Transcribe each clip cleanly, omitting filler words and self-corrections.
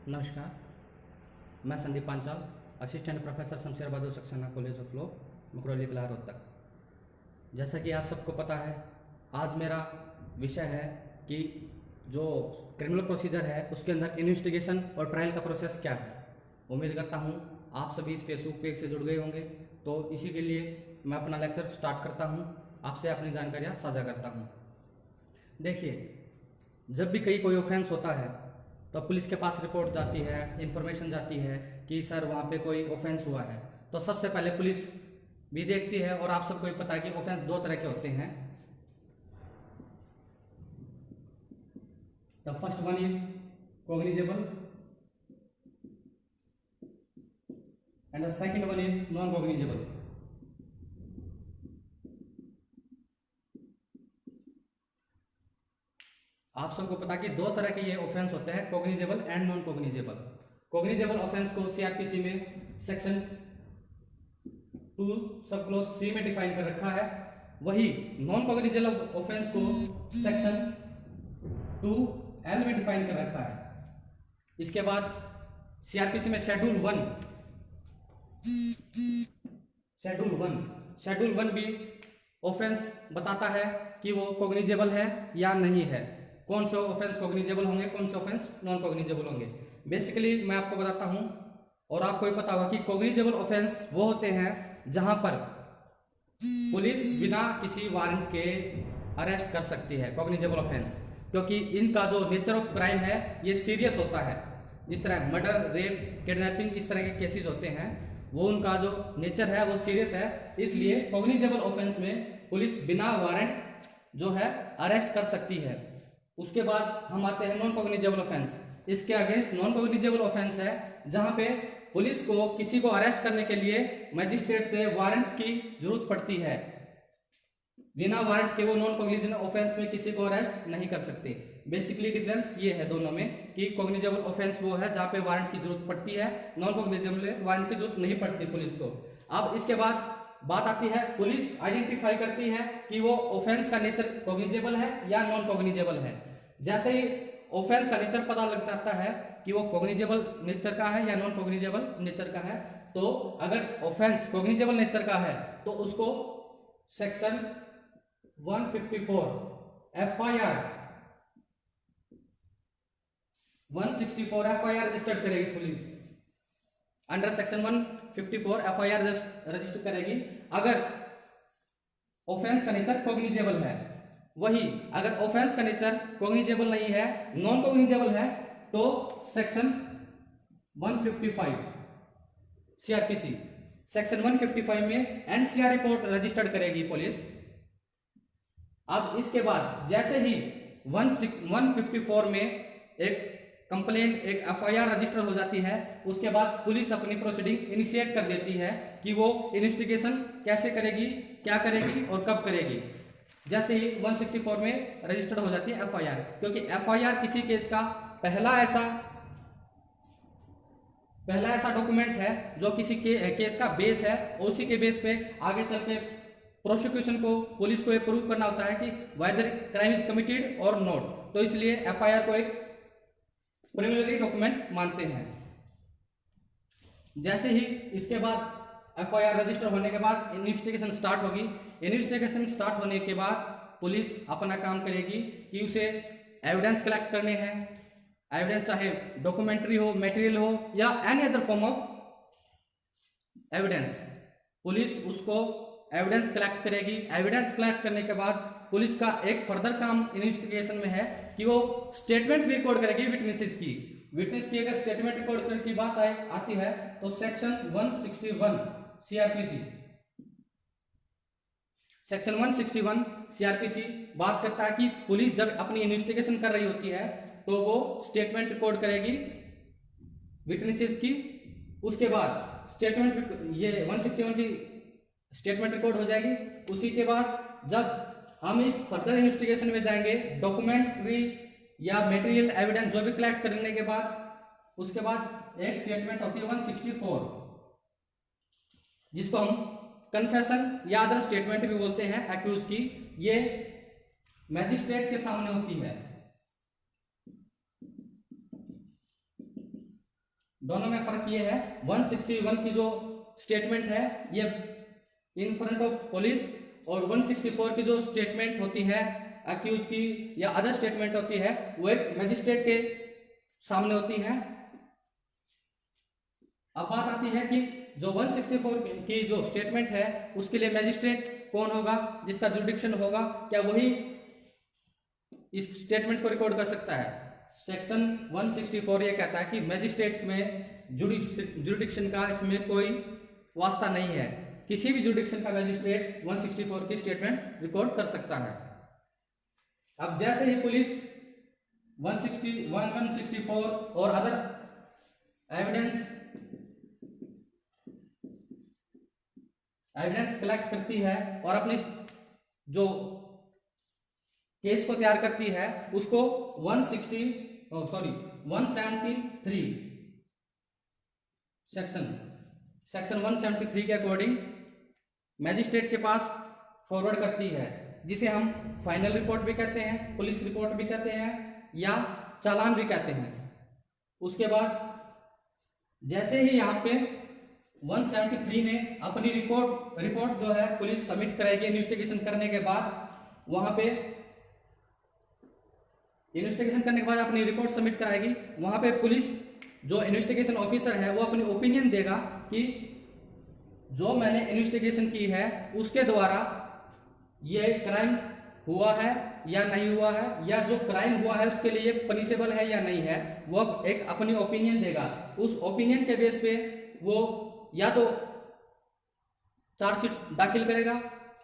नमस्कार, मैं Sandeep Panchal, assistant professor Shamsher Bahadur Saxena college of law, Mukrauli Kala, Rohtak. जैसा कि आप सबको पता है, आज मेरा विषय है कि जो क्रिमिनल प्रोसीजर है उसके अंदर इन्वेस्टिगेशन और ट्रायल का प्रोसेस क्या है। उम्मीद करता हूँ आप सभी इस फेसबुक पेज से जुड़ गए होंगे। तो इसी के लिए मैं अपना लेक्चर स्टार्ट करता हूँ, आपसे अपनी जानकारियाँ साझा करता हूँ। देखिए, जब भी कोई ऑफेंस होता है तो पुलिस के पास रिपोर्ट जाती है, इंफॉर्मेशन जाती है कि सर वहाँ पे कोई ऑफेंस हुआ है, तो सबसे पहले पुलिस भी देखती है। और आप सबको भी पता है कि ऑफेंस दो तरह के होते हैं। The first one is cognizable and the second one is non cognizable. आप सबको पता कि दो तरह के ये ऑफेंस होते हैं, cognizable and non cognizable. Cognizable offence को सीआरपीसी में सेक्शन 2 सब क्लॉज सी में डिफाइन कर रखा है। वही नॉन कॉग्निजेबल ऑफेंस को सेक्शन 2L में डिफाइन कर रखा है। इसके बाद सीआरपीसी में शेड्यूल 1 भी ऑफेंस बताता है कि वो कॉग्निजेबल है या नहीं है, कौन से ऑफेंस कॉग्निजेबल होंगे, कौन से ऑफेंस नॉन कॉग्निजेबल होंगे। बेसिकली मैं आपको बताता हूं और आपको भी पता होगा कि कॉग्निजेबल ऑफेंस वो होते हैं जहां पर पुलिस बिना किसी वारंट के अरेस्ट कर सकती है, कॉग्निजेबल ऑफेंस, क्योंकि इनका जो नेचर ऑफ क्राइम है ये सीरियस होता है। जिस तरह मर्डर, रेप, किडनैपिंग इस तरह के केसेस होते हैं, वो उनका जो नेचर है वो सीरियस है। इसलिए कॉग्निजेबल ऑफेंस में पुलिस बिना वारंट जो है अरेस्ट कर सकती है। उसके बाद हम आते हैं नॉन कॉग्निजेबल ऑफेंस। इसके अगेंस्ट नॉन कॉग्निजेबल ऑफेंस है जहां पे पुलिस को किसी को अरेस्ट करने के लिए मजिस्ट्रेट से वारंट की जरूरत पड़ती है। बिना वारंट के वो नॉन कॉग्निजेबल ऑफेंस में किसी को अरेस्ट नहीं कर सकते। बेसिकली डिफरेंस ये है दोनों में कि कॉग्निजेबल ऑफेंस वो है जहां पे वारंट की जरूरत पड़ती है, नॉन कॉग्निजेबल में वारंट की जरूरत नहीं पड़ती पुलिस को। अब इसके बाद बात आती है, पुलिस आइडेंटिफाई करती है कि वो ऑफेंस का नेचर कॉग्निजेबल है या नॉन कॉग्निजेबल है। जैसे ही ऑफेंस का नेचर पता लग जाता है कि वो कॉग्निजेबल नेचर का है या नॉन कॉग्निजेबल नेचर का है, तो अगर ऑफेंस कॉग्निजेबल नेचर का है तो उसको सेक्शन 154 FIR 164 FIR रजिस्टर्ड करेगी police. Under section 154 FIR register करेगी अगर ऑफेंस का नेचर कॉग्निजेबल है। वही अगर ऑफेंस का नेचर कॉग्निजेबल नहीं है, नॉन कॉग्निजेबल है, तो सेक्शन 155 सीआरपीसी सेक्शन 155 में एनसीआर रिपोर्ट रजिस्टर्ड करेगी पुलिस। अब इसके बाद जैसे ही 154 में एक कंप्लेंट, एक FIR रजिस्टर हो जाती है, उसके बाद पुलिस अपनी प्रोसीडिंग इनिशिएट कर देती है कि वो इन्वेस्टिगेशन कैसे करेगी, क्या करेगी और कब करेगी। जैसे ही 164 में रजिस्टर्ड हो जाती है FIR, क्योंकि FIR किसी केस का पहला ऐसा डॉक्यूमेंट है जो किसी केस का बेस है, और उसी के बेस पे आगे चल के प्रोसिक्यूशन को, पुलिस को ये प्रूव करना होता है कि वेदर क्राइम इज कमिटेड और नॉट। तो इसलिए FIR को एक प्रिलिमिनरी डॉक्यूमेंट मानते हैं। जैसे ही इसके बाद FIR रजिस्टर होने के बाद इन्वेस्टिगेशन स्टार्ट होगी। इन्वेस्टिगेशन स्टार्ट होने के बाद पुलिस अपना काम करेगी कि उसे एविडेंस कलेक्ट करने हैं। एविडेंस चाहे डॉक्यूमेंट्री हो, मटेरियल हो या any other form of evidence, police उसको एविडेंस कलेक्ट करेगी। एविडेंस कलेक्ट करने के बाद पुलिस का एक फर्दर काम इन्वेस्टिगेशन में है कि वो स्टेटमेंट भी रिकॉर्ड करेगी विटनेसेस की। विटनेस की अगर स्टेटमेंट रिकॉर्ड की बात आती है तो सेक्शन 161 सीआरपीसी सेक्शन 161 सीआरपीसी बात करता है कि पुलिस जब अपनी इन्वेस्टिगेशन कर रही होती है तो वो स्टेटमेंट रिकॉर्ड करेगी विटनेसेस की। उसके बाद स्टेटमेंट, ये 161 की स्टेटमेंट रिकॉर्ड हो जाएगी। उसी के बाद जब हम इस फर्दर इन्वेस्टिगेशन में जाएंगे, डॉक्यूमेंट्री या मटेरियल एविडेंस जो भी कलेक्ट करने के बाद, उसके बाद एक स्टेटमेंट होती है 164, जिसको हम कन्फेशन या अदर स्टेटमेंट भी बोलते हैं एक्यूज की। ये मैजिस्ट्रेट के सामने होती है। दोनों में फर्क ये है 161 की जो स्टेटमेंट है ये इन फ्रंट ऑफ पुलिस और 164 की जो स्टेटमेंट होती है अक्यूज की या अदर स्टेटमेंट होती है वो एक मैजिस्ट्रेट के सामने होती है। अब बात आती है कि जो 164 की जो स्टेटमेंट है उसके लिए मैजिस्ट्रेट कौन होगा जिसका जुरिडिक्शन होगा, क्या वही इस स्टेटमेंट को रिकॉर्ड कर सकता है? सेक्शन 164 ये कहता है कि मैजिस्ट्रेट में जुरिडिक्शन का इसमें कोई वास्ता नहीं है, किसी भी जुरिडिक्शन का मैजिस्ट्रेट 164 की स्टेटमेंट रिकॉर्ड कर सकता है। अब जैसे ही पुलिस 164 और अदर एविडेंस कलेक्ट करती है और अपनी जो केस को तैयार करती है उसको 173 सेक्शन 173 के अकॉर्डिंग मैजिस्ट्रेट के पास फॉरवर्ड करती है, जिसे हम फाइनल रिपोर्ट भी कहते हैं, पुलिस रिपोर्ट भी कहते हैं या चालान भी कहते हैं। उसके बाद जैसे ही यहाँ पे 173 में अपनी रिपोर्ट जो है पुलिस सबमिट करेगी इन्वेस्टिगेशन करने के बाद, वहां पे इन्वेस्टिगेशन करने के बाद अपनी रिपोर्ट सबमिट कराएगी। वहां पे पुलिस जो इन्वेस्टिगेशन ऑफिसर है वो अपनी ओपिनियन देगा कि जो मैंने इन्वेस्टिगेशन की है उसके द्वारा ये क्राइम हुआ है या नहीं हुआ है, या जो क्राइम हुआ है उसके लिए पनिशेबल है या नहीं है, वो एक अपनी ओपिनियन देगा। उस ओपिनियन के बेस पे वो या तो चार्जशीट दाखिल करेगा,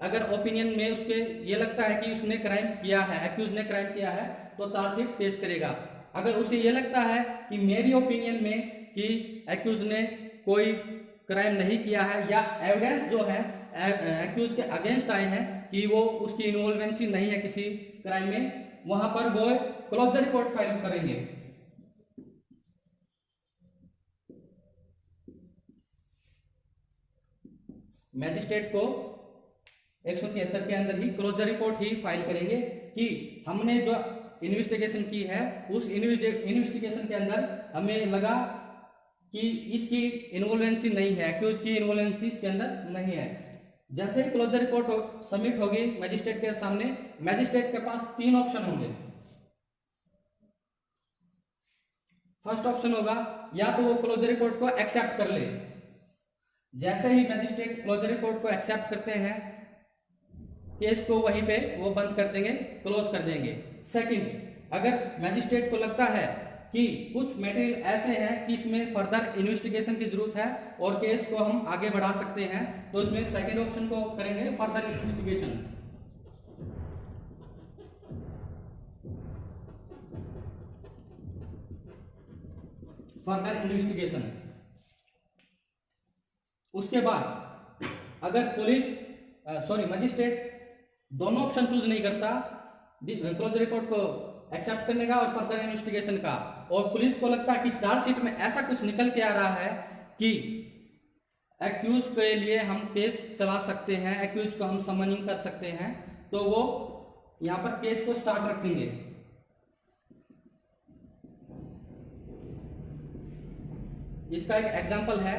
अगर ओपिनियन में उसके ये लगता है कि उसने क्राइम किया है, एक्यूज ने क्राइम किया है, तो चार्जशीट पेश करेगा। अगर उसे ये लगता है कि मेरी ओपिनियन में कि एक्यूज ने कोई क्राइम नहीं किया है या एविडेंस जो है एक्यूज के अगेंस्ट आए हैं कि वो उसकी इन्वॉल्वेंसी नहीं है किसी क्राइम में, वहां पर वो क्लोजर रिपोर्ट फाइल करेंगे। मैजिस्ट्रेट को 173 के अंदर ही क्लोजर रिपोर्ट ही फाइल करेंगे कि हमने जो इन्वेस्टिगेशन की है उस इन्वेस्टिगेशन के अंदर हमें लगा कि इसकी इन्वॉल्वेंसी नहीं है, एक्यूज की इन्वॉल्वेंसी इसके अंदर नहीं है। जैसे ही क्लोजर रिपोर्ट सबमिट होगी मैजिस्ट्रेट के सामने, मैजिस्ट्रेट के पास 3 ऑप्शन होंगे। फर्स्ट ऑप्शन होगा या तो वो क्लोजर रिपोर्ट को एक्सेप्ट कर ले। जैसे ही मैजिस्ट्रेट क्लोजर रिपोर्ट को एक्सेप्ट करते हैं, केस को वहीं पे वो बंद कर देंगे, क्लोज कर देंगे। सेकंड, अगर मैजिस्ट्रेट को लगता है कि कुछ मटेरियल ऐसे हैं कि इसमें फर्दर इन्वेस्टिगेशन की जरूरत है और केस को हम आगे बढ़ा सकते हैं, तो इसमें सेकंड ऑप्शन को करेंगे फर्दर इन्वेस्टिगेशन। उसके बाद अगर मैजिस्ट्रेट दोनों ऑप्शन चूज नहीं करता, क्लोजर रिपोर्ट को एक्सेप्ट करने का और फर्दर इन्वेस्टिगेशन का, और पुलिस को लगता है कि चार्जशीट में ऐसा कुछ निकल के आ रहा है कि एक्यूज के लिए हम केस चला सकते हैं, एक्यूज को हम समनिंग कर सकते हैं, तो वो यहां पर केस को स्टार्ट रखेंगे। इसका एक एग्जांपल है,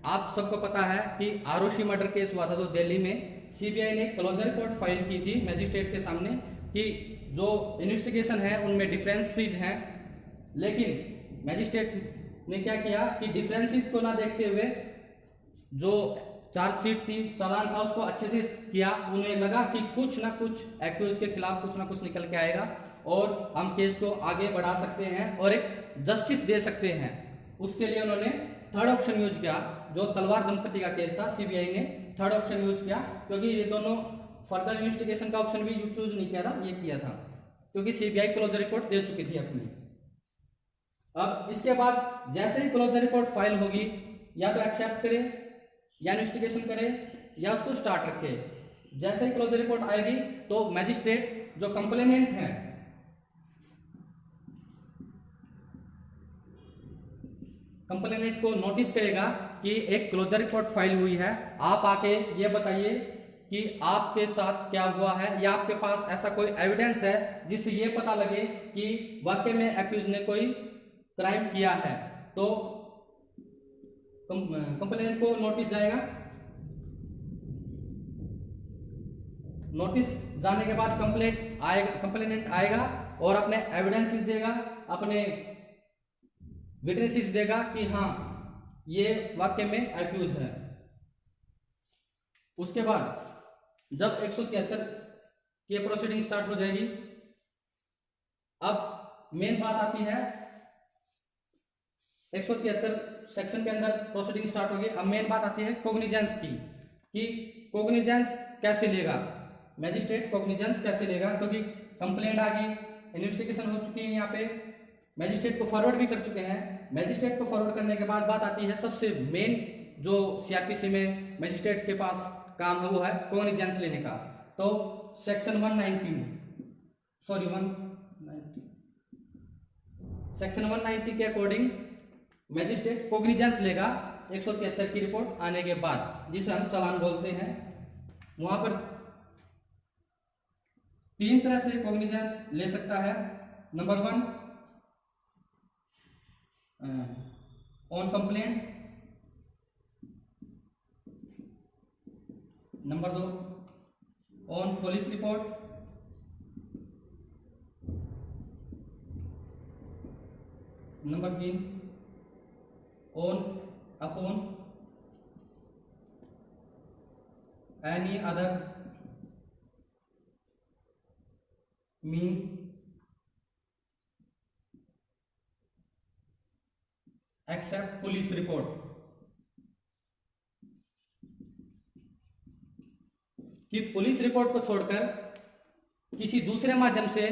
आप सबको पता है कि आरोशी मर्डर केस हुआ था जो दिल्ली में, सीबीआई ने क्लोजर रिपोर्ट फाइल की थी मैजिस्ट्रेट के सामने कि जो इन्वेस्टिगेशन है उनमें डिफरेंसेस हैं, लेकिन मैजिस्ट्रेट ने क्या किया कि डिफरेंसेस को ना देखते हुए जो चार्जशीट थी, चालान था, उसको अच्छे से किया। उन्हें लगा कि कुछ ना कुछ एक्यूज के खिलाफ कुछ ना कुछ निकल के आएगा और हम केस को आगे बढ़ा सकते हैं और एक जस्टिस दे सकते हैं। उसके लिए उन्होंने थर्ड ऑप्शन यूज किया, जो तलवार दंपति का केस था, सीबीआई ने थर्ड ऑप्शन यूज किया, क्योंकि ये दोनों फर्दर इन्वेस्टिगेशन का ऑप्शन भी चूज नहीं किया था, ये किया था क्योंकि सीबीआई क्लोजर रिपोर्ट दे चुकी थी अपनी। अब इसके बाद जैसे ही क्लोजर रिपोर्ट फाइल होगी, या तो एक्सेप्ट करे या इन्वेस्टिगेशन करे या उसको स्टार्ट रखे। जैसे ही क्लोजर रिपोर्ट आएगी तो मैजिस्ट्रेट जो कंप्लेनेंट है, कंप्लेनेंट को नोटिस करेगा कि एक क्लोजर रिपोर्ट फाइल हुई है, आप आके ये बताइए कि आपके साथ क्या हुआ है, या आपके पास ऐसा कोई एविडेंस है जिससे ये पता लगे कि वाकई में एक्यूज ने कोई क्राइम किया है। तो कंप्लेनेंट को नोटिस जाएगा। नोटिस जाने के बाद कंप्लेनेंट आएगा और अपने एविडेंसेस देगा, अपने विटनेसेस देगा कि हाँ ये वाक्य में अक्यूज है। उसके बाद जब 173 की प्रोसीडिंग स्टार्ट हो जाएगी, अब मेन बात आती है 173 सेक्शन के अंदर प्रोसीडिंग स्टार्ट होगी। अब मेन बात आती है कॉग्निजेंस की, कि कॉग्निजेंस कैसे लेगा मैजिस्ट्रेट, कॉग्निजेंस कैसे लेगा, क्योंकि कंप्लेंट आ गई, इन्वेस्टिगेशन हो चुकी है, यहाँ पे मैजिस्ट्रेट को फॉरवर्ड भी कर चुके हैं। मैजिस्ट्रेट को फॉरवर्ड करने के बाद बात आती है सबसे मेन जो सीआरपीसी में मैजिस्ट्रेट के पास काम है, वो है कॉग्निजेंस लेने का। तो सेक्शन 190 के अकॉर्डिंग मैजिस्ट्रेट कॉग्निजेंस लेगा 173 की रिपोर्ट आने के बाद, जिसे हम चालान बोलते हैं। वहां पर 3 तरह से कॉग्निजेंस ले सकता है। Number 1 on complaint, number 2 on police report, number 3 on upon any other mean except police report. कि पुलिस रिपोर्ट को छोड़कर किसी दूसरे माध्यम से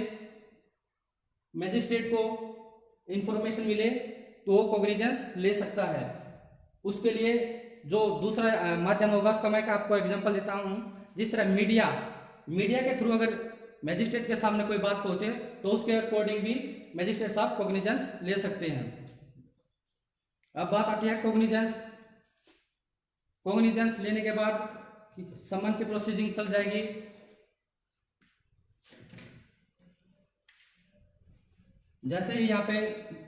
मैजिस्ट्रेट को इंफॉर्मेशन मिले तो वो कॉग्निजेंस ले सकता है। उसके लिए जो दूसरा माध्यम होगा उसका मैं आपको एग्जांपल देता हूं। जिस तरह मीडिया के थ्रू अगर मैजिस्ट्रेट के सामने कोई बात पहुंचे तो उसके अकॉर्डिंग भी मैजिस्ट्रेट साहब कॉग्निजेंस ले सकते हैं। अब बात आती है कॉग्निजेंस लेने के बाद समन की प्रोसीडिंग चल जाएगी। जैसे ही यहाँ पे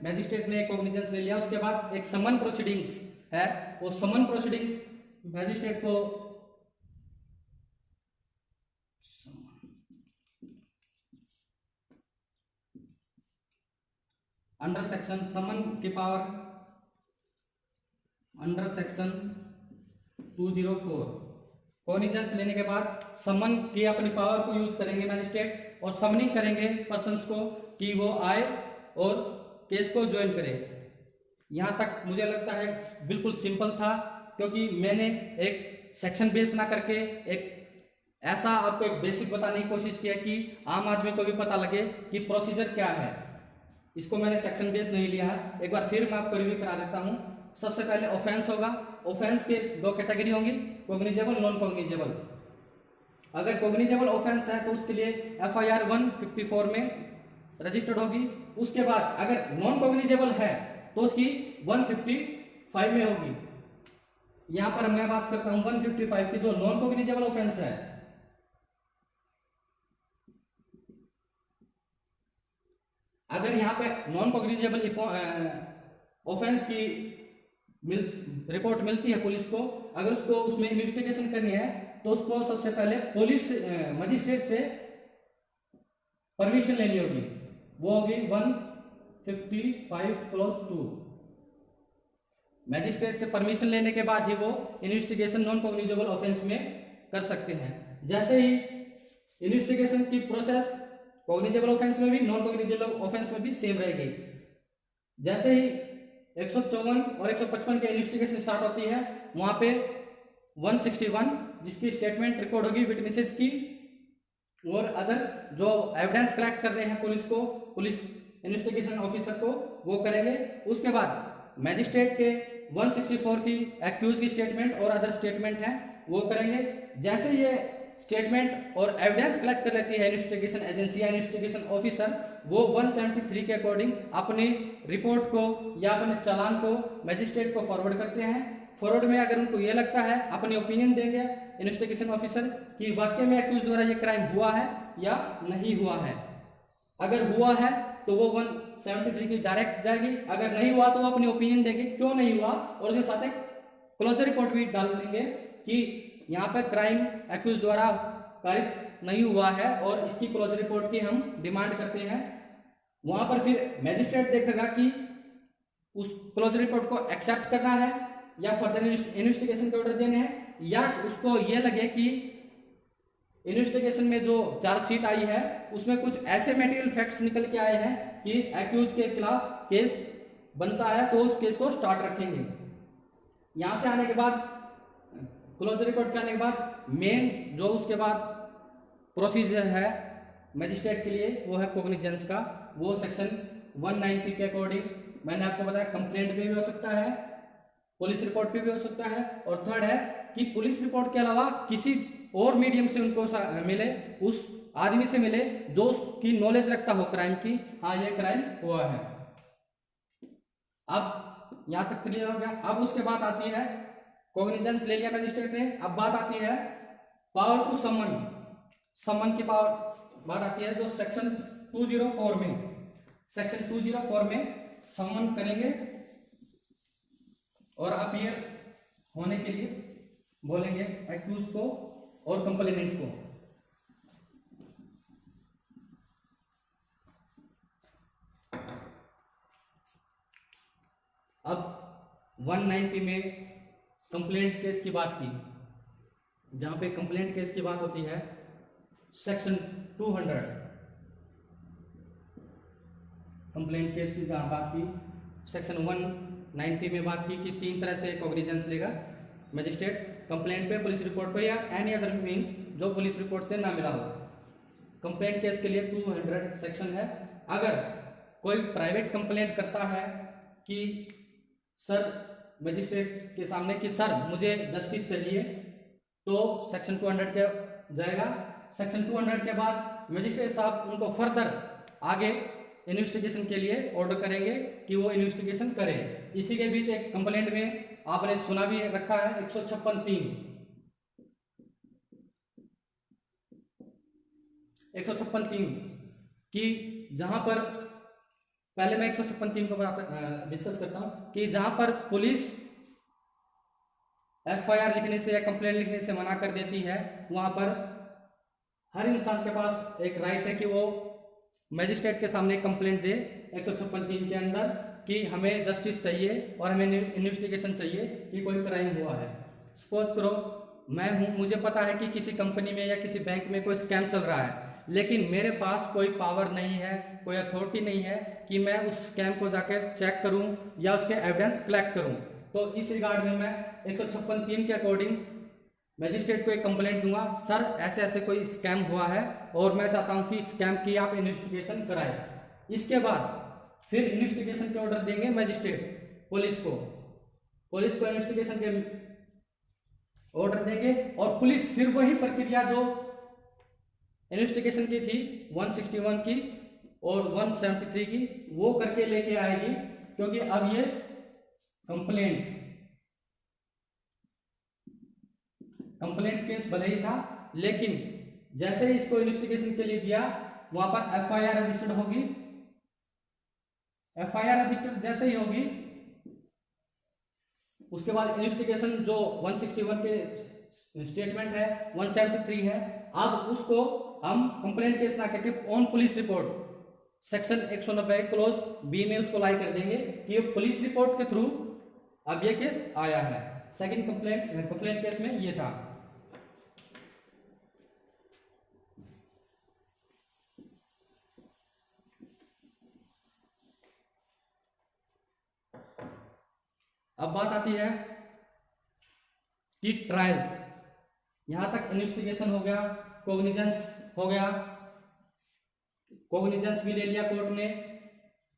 मैजिस्ट्रेट ने कॉग्निजेंस ले लिया, उसके बाद एक समन प्रोसीडिंग्स है, वो समन प्रोसीडिंग्स मैजिस्ट्रेट को अंडर सेक्शन समन की पावर अंडर सेक्शन 204 कॉग्निजेंस लेने के बाद समन की अपनी पावर को यूज करेंगे मैजिस्ट्रेट और समनिंग करेंगे पर्सन्स को कि वो आए और केस को ज्वाइन करे। यहां तक मुझे लगता है बिल्कुल सिंपल था, क्योंकि मैंने एक सेक्शन बेस ना करके एक ऐसा आपको एक बेसिक बताने की कोशिश किया कि आम आदमी को भी पता लगे कि प्रोसीजर क्या है। इसको मैंने सेक्शन बेस नहीं लिया है। एक बार फिर मैं आपको रिव्यू करा देता हूं। सबसे पहले ऑफेंस होगा। ऑफेंस के 2 कैटेगरी होंगी, कॉग्निजेबल, नॉन कॉग्निजेबल। अगर कॉग्निजेबल ऑफेंस है तो उसके लिए FIR 154 में रजिस्टर्ड होगी। उसके बाद अगर नॉन कॉग्निजेबल है तो उसकी 155 में होगी। यहां पर मैं बात करता हूं 155 की, जो नॉन कॉग्निजेबल ऑफेंस है। अगर यहां पे नॉन कॉग्निजेबल ऑफेंस की रिपोर्ट मिलती है पुलिस को, अगर उसको उसमें इन्वेस्टिगेशन करनी है तो उसको सबसे पहले पुलिस मजिस्ट्रेट से परमिशन लेनी होगी। वो होगी 155 क्लॉज 2। मैजिस्ट्रेट से परमिशन लेने के बाद ही वो इन्वेस्टिगेशन नॉन कॉग्निजेबल ऑफेंस में कर सकते हैं। जैसे ही इन्वेस्टिगेशन की प्रोसेस कॉग्निजेबल ऑफेंस में भी नॉन कॉग्निजेबल ऑफेंस में भी सेम रहेगी। जैसे ही 154 और 155 के इन्वेस्टिगेशन स्टार्ट होती है, वहां पे 161 जिसकी स्टेटमेंट रिकॉर्ड होगी विटनेसेस की और अदर जो एविडेंस कलेक्ट कर रहे हैं पुलिस इन्वेस्टिगेशन ऑफिसर को, वो करेंगे। उसके बाद मैजिस्ट्रेट के 164 की एक्यूज की स्टेटमेंट और अदर स्टेटमेंट है वो करेंगे। जैसे ये स्टेटमेंट और एविडेंस कलेक्ट कर लेती है इन्वेस्टिगेशन एजेंसी या इन्वेस्टिगेशन ऑफिसर, वो 173 के अकॉर्डिंग अपनी रिपोर्ट को या अपने चालान को मैजिस्ट्रेट को फॉरवर्ड करते हैं। फॉरवर्ड में अगर उनको ये लगता है, अपनी ओपिनियन देंगे इन्वेस्टिगेशन ऑफिसर कि वाकई में एक्यूज द्वारा ये क्राइम हुआ है या नहीं हुआ है। अगर हुआ है तो वो 173 की डायरेक्ट जाएगी, अगर नहीं हुआ तो वो अपनी ओपिनियन देंगे क्यों नहीं हुआ और उसके साथ एक क्लोजर रिपोर्ट भी डाल देंगे कि यहाँ पे क्राइम एक्यूज द्वारा कारित नहीं हुआ है और इसकी क्लोजर रिपोर्ट की हम डिमांड करते हैं। वहां पर फिर मैजिस्ट्रेट देखेगा कि उस क्लोजर रिपोर्ट को एक्सेप्ट करना है या फर्दर इन्वेस्टिगेशन के ऑर्डर देने हैं, या उसको ये लगे कि इन्वेस्टिगेशन में जो चार्जशीट आई है उसमें कुछ ऐसे मटेरियल फैक्ट्स निकल के आए हैं कि एक्यूज के खिलाफ केस बनता है, तो उस केस को स्टार्ट रखेंगे। यहां से आने के बाद क्लोजर रिपोर्ट के आने के बाद मेन जो उसके बाद प्रोसीजर है मजिस्ट्रेट के लिए वो है कॉग्निजेंस का। वो सेक्शन 190 के अकॉर्डिंग मैंने आपको बताया कंप्लेंट पे भी हो सकता है, पुलिस रिपोर्ट पे भी हो सकता है, और थर्ड है कि पुलिस रिपोर्ट के अलावा किसी और मीडियम से उनको मिले, उस आदमी से मिले जो उसकी नॉलेज रखता हो क्राइम की, हाँ ये क्राइम हुआ है। अब यहां तक क्लियर हो गया। अब उसके बाद आती है कॉग्निजेंस ले लिया मैजिस्ट्रेट ने, अब बात आती है पावर टू समन। समन की पावर बात आती है जो सेक्शन 204 में, सेक्शन 204 में समन करेंगे और अपीयर होने के लिए बोलेंगे एक्यूज को और कंप्लेनेंट को। अब 190 में कंप्लेंट केस की बात की, जहां पे कंप्लेंट केस की बात होती है सेक्शन 200 कंप्लेंट केस की जहां बात की, सेक्शन 190 में बात की कि 3 तरह से कॉग्निजेंस लेगा मजिस्ट्रेट, कंप्लेंट पे, पुलिस रिपोर्ट पे या एनी अदर मींस जो पुलिस रिपोर्ट से ना मिला हो। कंप्लेंट केस के लिए 200 सेक्शन है। अगर कोई प्राइवेट कंप्लेंट करता है कि सर मजिस्ट्रेट के सामने कि सर मुझे जस्टिस चाहिए, तो सेक्शन 200 के जाएगा। सेक्शन 200 के बाद मजिस्ट्रेट साहब उनको फर्दर आगे इन्वेस्टिगेशन के लिए ऑर्डर करेंगे कि वो इन्वेस्टिगेशन करें। इसी के बीच एक कंप्लेंट में आपने सुना भी रखा है 156(3), 156(3 कि जहां पर, पहले मैं 156(3 को डिस्कस करता हूं कि जहां पर पुलिस एफआईआर लिखने से या कंप्लेंट लिखने से मना कर देती है, वहां पर हर इंसान के पास एक राइट है कि वो मजिस्ट्रेट के सामने कंप्लेंट दे 156(3) के अंदर कि हमें जस्टिस चाहिए और हमें इन्वेस्टिगेशन चाहिए कि कोई क्राइम हुआ है। सपोज करो मैं हूं, मुझे पता है कि किसी कंपनी में या किसी बैंक में कोई स्कैम चल रहा है, लेकिन मेरे पास कोई पावर नहीं है, कोई अथॉरिटी नहीं है कि मैं उस स्कैम को जाकर चेक करूं या उसके एविडेंस कलेक्ट करूं। तो इस रिगार्ड में मैं 156(3) के अकॉर्डिंग मजिस्ट्रेट को एक कंप्लेंट दूंगा, सर ऐसे ऐसे कोई स्कैम हुआ है और मैं चाहता हूं कि स्कैम की आप इन्वेस्टिगेशन कराएं। इसके बाद फिर इन्वेस्टिगेशन के ऑर्डर देंगे मजिस्ट्रेट पुलिस को इन्वेस्टिगेशन के ऑर्डर देंगे और पुलिस फिर वही प्रक्रिया जो इन्वेस्टिगेशन की थी 161 की और 173 की वो करके लेके आएगी, क्योंकि अब ये कंप्लेंट केस भले ही था, लेकिन जैसे ही इसको इन्वेस्टिगेशन के लिए दिया वहां पर एफआईआर रजिस्टर्ड होगी। एफआईआर रजिस्टर्ड जैसे ही होगी उसके बाद इन्वेस्टिगेशन जो 161 के स्टेटमेंट है 173 है, अब उसको हम कंप्लेंट केस ना करके on police report section 190 clause B में उसको लाई कर देंगे कि ये पुलिस रिपोर्ट के थ्रू अब ये केस आया है। सेकंड कंप्लेंट केस में ये था। अब बात आती है कि ट्रायल्स, यहां तक इन्वेस्टिगेशन हो गया, कॉग्निजेंस हो गया, कॉग्निजेंस भी ले लिया कोर्ट ने,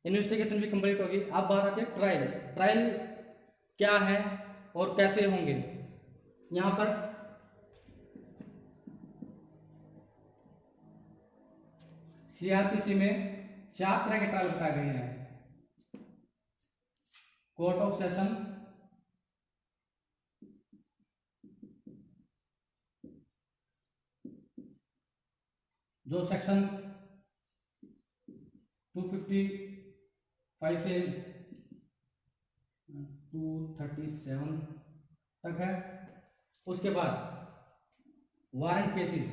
इन्वेस्टिगेशन भी कंप्लीट होगी। अब बात आती है ट्रायल। ट्रायल क्या है और कैसे होंगे। यहां पर सीआरपीसी में 4 तरह के ट्रायल बताए गए हैं। कोर्ट ऑफ सेशन, जो सेक्शन 255 से 237 तक है। उसके बाद warrant cases,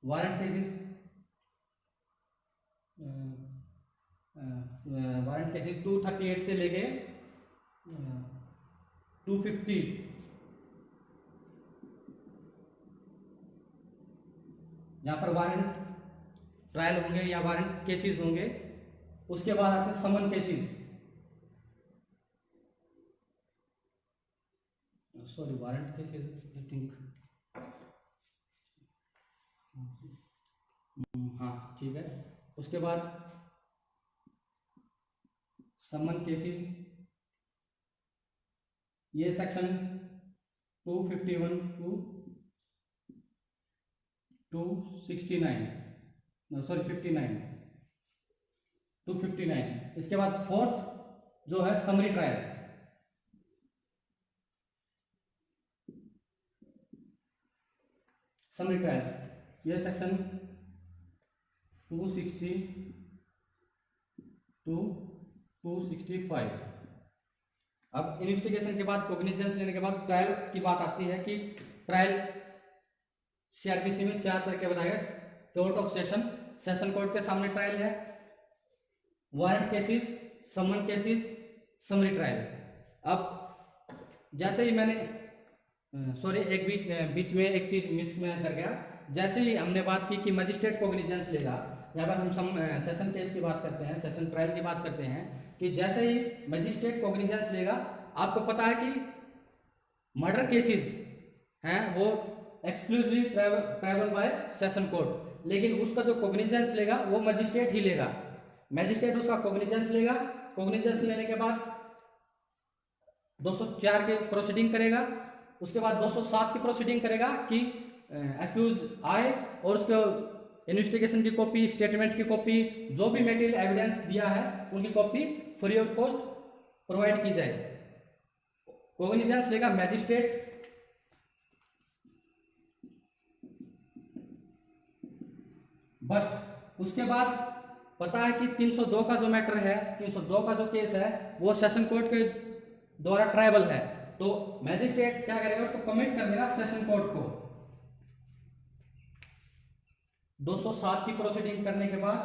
warrant cases warrant cases 238 से लेके 250 जहां पर वारंट ट्रायल होंगे या वारंट केसेस होंगे। उसके बाद आते हैं summon cases, sorry warrant cases I think, हाँ ठीक है। उसके बाद समन केसेस, ये सेक्शन 251 टू 269, सॉरी 59 259। इसके बाद फोर्थ जो है समरी ट्रायल, समरी ट्रायल ये सेक्शन 260 टू 265। अब इन्वेस्टिगेशन के बाद कॉग्निजेंस लेने के बाद ट्रायल की बात आती है कि ट्रायल सीआरपीसी में 4 तरह के बताए गए। Court of session, session court के सामने ट्रायल है, warrant cases, summon cases, summary trial. अब जैसे ही मैंने सॉरी एक बीच में एक चीज मिस में कर गया। जैसे ही हमने बात की कि मजिस्ट्रेट कॉग्निजेंस लेगा, या फिर हम सेशन केस की बात करते हैं, सेशन ट्रायल की बात करते हैं कि जैसे ही मजिस्ट्रेट कॉग्निजेंस लेगा, आपको पता है कि मर्डर केसेस हैं वो exclusive tribal bye session court, लेकिन उसका जो कॉग्निजेंस लेगा वो मजिस्ट्रेट ही लेगा। मजिस्ट्रेट उसका कॉग्निजेंस लेगा, कॉग्निजेंस लेने के बाद 204 के प्रोसीडिंग करेगा। उसके बाद 207 की प्रोसीडिंग करेगा कि एक्यूज आए और उसको इन्वेस्टिगेशन की कॉपी, स्टेटमेंट की कॉपी, जो भी मटेरियल एविडेंस दिया है उनकी copy free of cost provide की जाए। कॉग्निजेंस लेगा मैजिस्ट्रेट, बट उसके बाद पता है कि 302 का जो मैटर है, 302 का जो केस है वो सेशन कोर्ट के द्वारा ट्रायबल है, तो मैजिस्ट्रेट क्या करेगा, उसको कमिट कर देगा सेशन कोर्ट को। 207 की प्रोसीडिंग करने के बाद,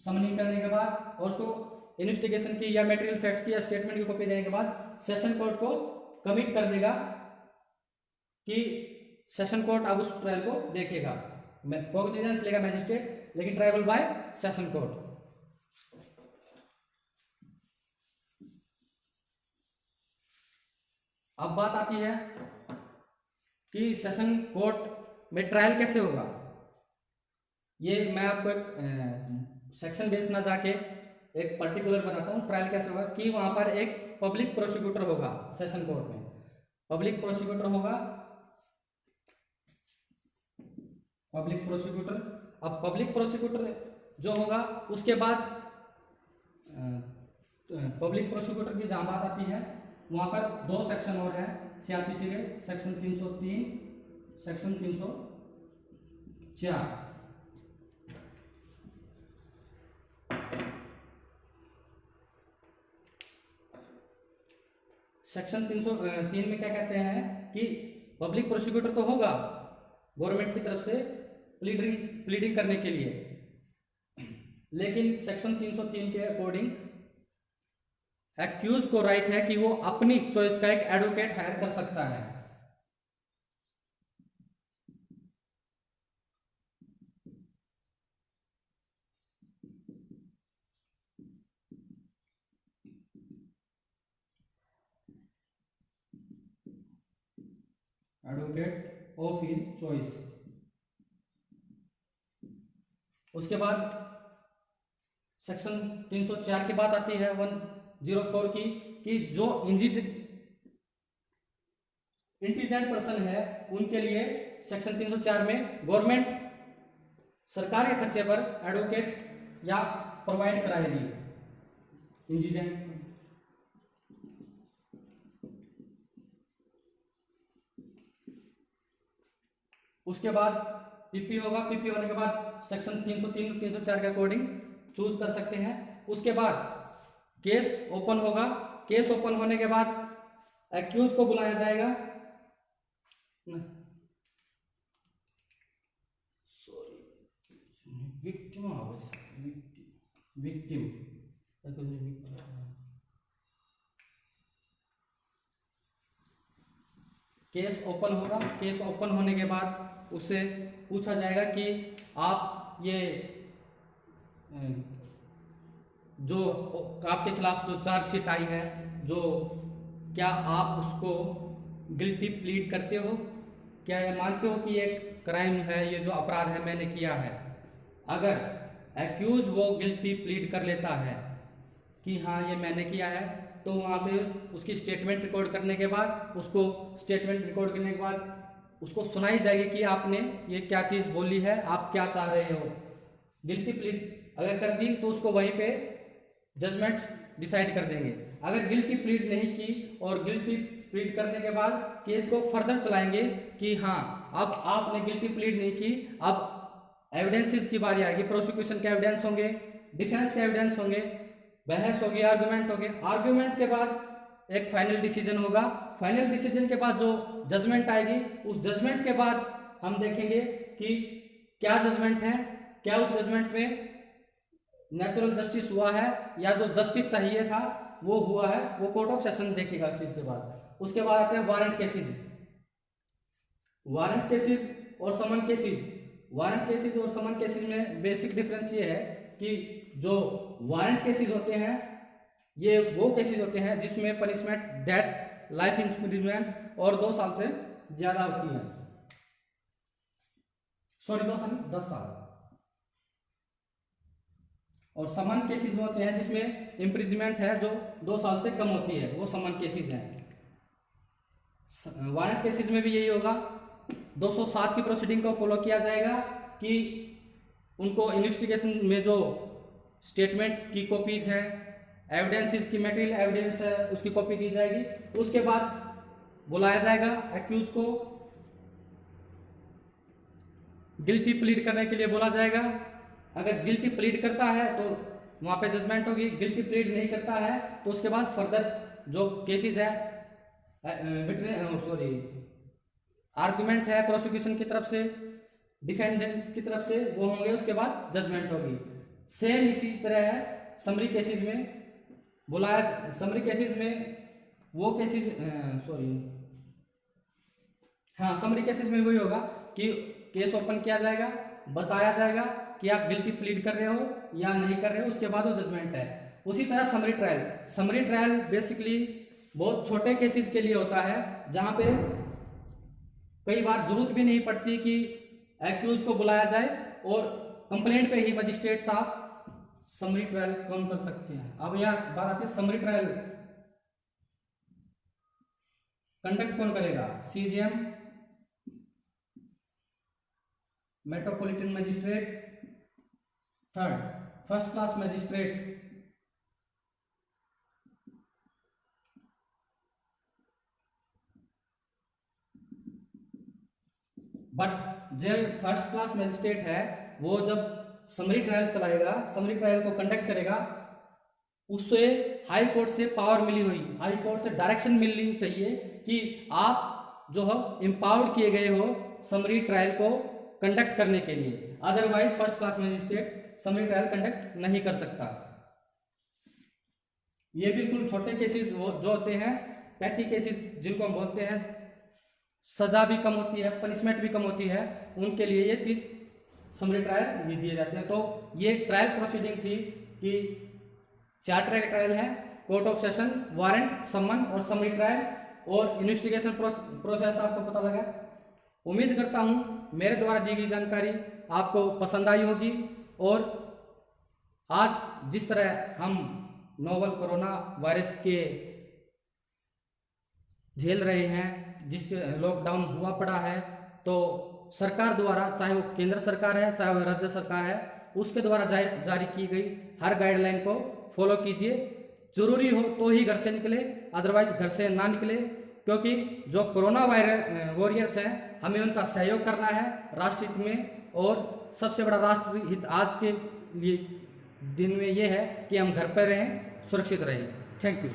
समनिंग करने के बाद और उसको इन्वेस्टिगेशन की या मटेरियल फैक्ट्स की या स्टेटमेंट की कॉपी देने के बाद सेशन कोर्ट को कमिट कर देगा कि सेशन कोर्ट अब उस ट्रायल को देखेगा। कॉग्निजेंस लेगा मैजिस्ट्रेट, लेकिन ट्रायबल बाय सेशन कोर्ट। अब बात आती है कि सेशन कोर्ट में ट्रायल कैसे होगा। ये मैं आपको एक सेक्शन बेस ना जाके एक पर्टिकुलर बताता हूँ ट्रायल कैसे होगा। कि वहां पर एक पब्लिक प्रोसिक्यूटर होगा सेशन कोर्ट में, पब्लिक प्रोसिक्यूटर होगा, पब्लिक प्रोसिक्यूटर। अब पब्लिक प्रोसिक्यूटर जो होगा उसके बाद पब्लिक प्रोसिक्यूटर की जहां बात आती है वहां पर 2 सेक्शन और है सीआरपीसी के, सेक्शन 303, सेक्शन 304। सेक्शन 303 में क्या कहते हैं कि पब्लिक प्रोसिक्यूटर तो होगा गवर्नमेंट की तरफ से प्लीडिंग करने के लिए, लेकिन सेक्शन 303 के अकॉर्डिंग एक्यूज को राइट है कि वो अपनी चॉइस का एक एडवोकेट हायर कर सकता है। Advocate of his choice. उसके बाद सेक्शन 304 की बात आती है 104 की, कि जो इंटेलिजेंट पर्सन है उनके लिए सेक्शन 304 में गवर्नमेंट सरकार के खर्चे पर एडवोकेट या प्रोवाइड कराएगी इंटेलिजेंट। उसके बाद पीपी होगा, पीपी होने के बाद सेक्शन 303 304 के अकॉर्डिंग चूज कर सकते हैं। उसके बाद केस ओपन होगा, केस ओपन होने के बाद एक्यूज को बुलाया जाएगा, विक्टिम विक्टिम केस ओपन होगा, केस ओपन होने के बाद उससे पूछा जाएगा कि आप ये जो आपके खिलाफ जो चार्जशीट आई है, जो क्या आप उसको गिल्टी प्लीड करते हो, क्या ये मानते हो कि ये क्राइम है, ये जो अपराध है मैंने किया है। अगर एक्यूज वो गिल्टी प्लीड कर लेता है कि हाँ ये मैंने किया है, तो वहाँ पे उसकी स्टेटमेंट रिकॉर्ड करने के बाद उसको स्टेटमेंट रिकॉर्ड करने के बाद उसको सुनाई जाएगी कि आपने ये क्या चीज़ बोली है, आप क्या चाह रहे हो। गिल्टी प्लीड अगर कर दी तो उसको वहीं पे जजमेंट डिसाइड कर देंगे। अगर गिल्टी प्लीड नहीं की और गिल्टी प्लीड करने के बाद केस को फर्दर चलाएंगे कि हाँ अब आपने गिल्टी प्लीड नहीं की, अब एविडेंसेस की बारी आएगी, प्रोसिक्यूशन के एविडेंस होंगे, डिफेंस के एविडेंस होंगे, बहस होगी, आर्गुमेंट होंगे। आर्गुमेंट के बाद एक फाइनल डिसीजन होगा, फाइनल डिसीजन के बाद जो जजमेंट आएगी, उस जजमेंट के बाद हम देखेंगे कि क्या जजमेंट है, क्या उस जजमेंट में नेचुरल जस्टिस हुआ है या जो जस्टिस चाहिए था वो हुआ है, वो कोर्ट ऑफ सेशन देखेगा इस चीज के बाद। उसके बाद आते हैं वारंट केसेस। वारंट केसेस और समन केसेस। वारंट केसेस और समन केसेस में बेसिक डिफरेंस ये है कि जो वारंट केसेस होते हैं ये वो केसेस होते हैं जिसमें पनिशमेंट डेथ, लाइफ इंप्रिजनमेंट और 2 साल से ज्यादा होती है। सॉरी 2 साल 10 साल। और समन केसेस होते हैं जिसमें इम्प्रिजमेंट है जो 2 साल से कम होती है, वो समन केसेस हैं। वारंट केसेस में भी यही होगा, 207 की प्रोसीडिंग को फॉलो किया जाएगा कि उनको इन्वेस्टिगेशन में जो स्टेटमेंट की कॉपीज है, एविडेंसेस की मटेरियल एविडेंस है, उसकी कॉपी दी जाएगी। उसके बाद बुलाया जाएगा एक्यूज को, गिल्टी प्लीड करने के लिए बोला जाएगा। अगर गिल्टी प्लीड करता है तो वहां पे जजमेंट होगी, गिल्टी प्लीड नहीं करता है तो उसके बाद फर्दर जो केसेस है आर्गुमेंट है प्रोसिक्यूशन की तरफ से, डिफेंडेंट की तरफ से, वो होंगे, उसके बाद जजमेंट होगी। सेम इसी तरह है समरी केसेस में बुलाया। समरी केसेस में वो केसेस समरी केसेस में वही होगा कि केस ओपन किया जाएगा, बताया जाएगा कि आप गिल्टी प्लीड कर रहे हो या नहीं कर रहे हो, उसके बाद वो जजमेंट है। उसी तरह summary trial. Summary trial basically बहुत छोटे केसेस के लिए होता है जहां पे कई बार जरूरत भी नहीं पड़ती कि एक्यूज को बुलाया जाए और कंप्लेंट पे ही मजिस्ट्रेट साहब समरी ट्रायल कौन कर सकते हैं। अब यहाँ बात आती है समरी ट्रायल कंडक्ट कौन करेगा, CGM, metropolitan magistrate, third first class magistrate. But जो फर्स्ट क्लास मजिस्ट्रेट है वो जब समरी ट्रायल चलाएगा, समरी ट्रायल को कंडक्ट करेगा, उससे हाई कोर्ट से पावर मिली हुई, हाई कोर्ट से डायरेक्शन मिलनी चाहिए कि आप जो हो एम्पावर्ड किए गए हो समरी ट्रायल को कंडक्ट करने के लिए। Otherwise first class magistrate summary trial conduct नहीं कर सकता। ये बिल्कुल छोटे केसेस जो होते हैं, पैटी केसेस जिनको हम बोलते हैं, सजा भी कम होती है, पनिशमेंट भी कम होती है, उनके लिए ये चीज समरी ट्रायल ये दिए जाते हैं। तो ये ट्रायल प्रोसीडिंग थी कि 4 ट्रैक ट्रायल है, कोर्ट ऑफ सेशन, वारंट, समन और समरी ट्रायल और इन्वेस्टिगेशन प्रोसेस आपको पता लगा। उम्मीद करता हूं मेरे द्वारा दी गई जानकारी आपको पसंद आई होगी और आज जिस तरह हम नोवल कोरोना वायरस के झेल रहे हैं, जिसके लॉकडाउन हुआ पड़ा है, तो सरकार द्वारा, चाहे वो केंद्र सरकार है चाहे वो राज्य सरकार है, उसके द्वारा जारी की गई हर गाइडलाइन को फॉलो कीजिए। जरूरी हो तो ही घर से निकले, अदरवाइज घर से ना निकले, क्योंकि जो कोरोना वॉरियर्स हैं हमें उनका सहयोग करना है राष्ट्र हित में। और सबसे बड़ा राष्ट्र हित आज के लिए दिन में ये है कि हम घर पर रहें, सुरक्षित रहें। Thank you.